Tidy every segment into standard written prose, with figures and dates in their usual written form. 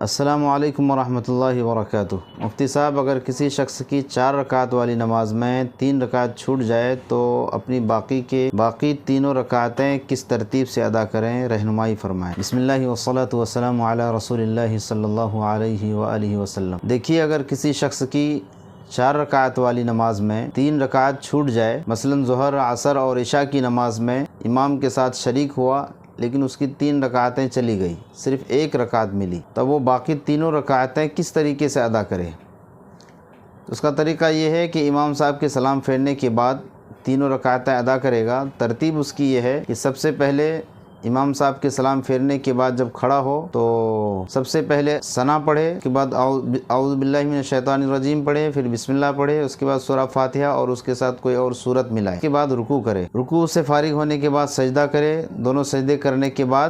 السلام علیکم ورحمۃ اللہ وبرکاتہ۔ مفتی صاحب، اگر کسی شخص کی 4 رکعت والی نماز میں 3 رکعت چھوٹ جائے تو اپنی باقی تینوں رکعتیں کس ترتیب سے ادا کریں، رہنمائی فرمائیں۔ بسم اللہ والصلاۃ والسلام علی رسول اللہ صلی اللہ علیہ وآلہ وسلم۔ دیکھیے، اگر کسی شخص کی 4 رکعت والی نماز میں 3 رکعت چھوٹ جائے، مثلا ظہر، عصر اور عشاء کی نماز میں امام کے ساتھ شریک ہوا لیکن اس کی 3 رکعتیں چلی گئی، صرف 1 رکعت ملی، تب وہ باقی تینوں رکعتیں کس طریقے سے ادا کرے؟ اس کا طریقہ یہ ہے کہ امام صاحب کے سلام پھیرنے کے بعد تینوں رکعتیں ادا کرے گا۔ ترتیب اس کی یہ ہے کہ سب سے پہلے امام صاحب کے سلام پھیرنے کے بعد جب کھڑا ہو تو سب سے پہلے ثنا پڑھے، اس کے بعد اعوذ باللہ من الشیطان الرجیم پڑھے، پھر بسم اللہ پڑھے، اس کے بعد سورہ فاتحہ اور اس کے ساتھ کوئی اور سورت ملائے، اس کے بعد رکوع کرے، رکوع سے فارغ ہونے کے بعد سجدہ کرے، دونوں سجدے کرنے کے بعد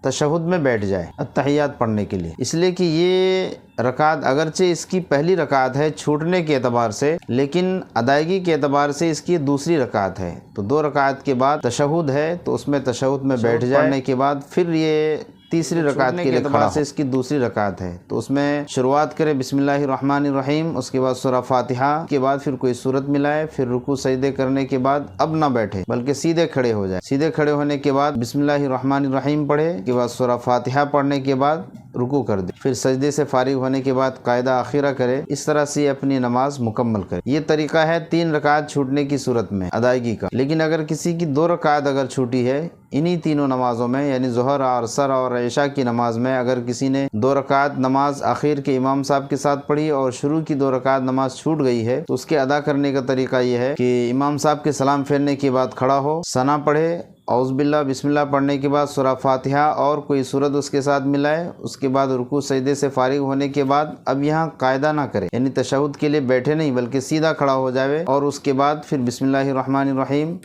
تشہد میں بیٹھ جائے التحیات پڑھنے کے لیے، اس لیے کہ یہ رکعت اگرچہ اس کی پہلی رکعت ہے چھوٹنے کے اعتبار سے، لیکن ادائیگی کے اعتبار سے اس کی دوسری رکعت ہے، تو 2 رکعت کے بعد تشہد ہے تو اس میں تشہد میں بیٹھ جائے، پڑھنے کے بعد پھر یہ تیسری رکعت کے اعتبار سے اس کی دوسری رکعت ہے تو اس میں شروعات کرے بسم اللہ الرحمن الرحیم، اس کے بعد سورہ فاتحہ کے بعد پھر کوئی سورت ملائے، پھر رکوع سجدے کرنے کے بعد اب نہ بیٹھے بلکہ سیدھے کھڑے ہو جائے، سیدھے کھڑے ہونے کے بعد بسم اللہ الرحمن الرحیم پڑھے، کے بعد سورہ فاتحہ پڑھنے کے بعد رکوع کر دے، پھر سجدے سے فارغ ہونے کے بعد قاعدہ اخیرہ کرے، اس طرح سے اپنی نماز مکمل کرے۔ یہ طریقہ ہے 3 رکعت چھوٹنے کی صورت میں ادائیگی کا۔ لیکن اگر کسی کی 2 رکعت اگر چھوٹی ہے انہی تینوں نمازوں میں، یعنی ظہر، عصر اور عشاء کی نماز میں، اگر کسی نے 2 رکعت نماز آخر کے امام صاحب کے ساتھ پڑھی اور شروع کی 2 رکعت نماز چھوٹ گئی ہے تو اس کے ادا کرنے کا طریقہ یہ ہے کہ امام صاحب کے سلام پھیرنے کے بعد کھڑا ہو، ثنا پڑھے، اعوذ باللہ بسم اللہ پڑھنے کے بعد سورہ فاتحہ اور کوئی سورت اس کے ساتھ ملائے، اس کے بعد رکوع سجدے سے فارغ ہونے کے بعد اب یہاں قاعدہ نہ کرے، یعنی تشہد کے لیے بیٹھے نہیں بلکہ سیدھا کھڑا ہو جائے اور اس کے بعد پھر بسم اللہ الرحمن الرحیم،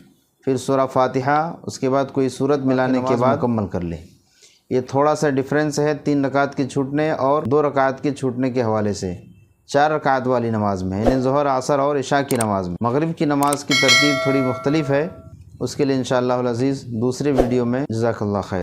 پھر سورہ فاتحہ، اس کے بعد کوئی سورت ملانے کے بعد مکمل کر لے۔ یہ تھوڑا سا ڈیفرنس ہے 3 رکعت کے چھوٹنے اور 2 رکعت کے چھوٹنے کے حوالے سے۔ 4 رکعت والی نماز میں، یعنی ظہر، عصر اور عشاء کی نماز میں۔ مغرب کی نماز کی ترتیب تھوڑی مختلف ہے، اس کے لیے انشاءاللہ العزیز دوسرے ویڈیو میں۔ جزاک اللہ خیر۔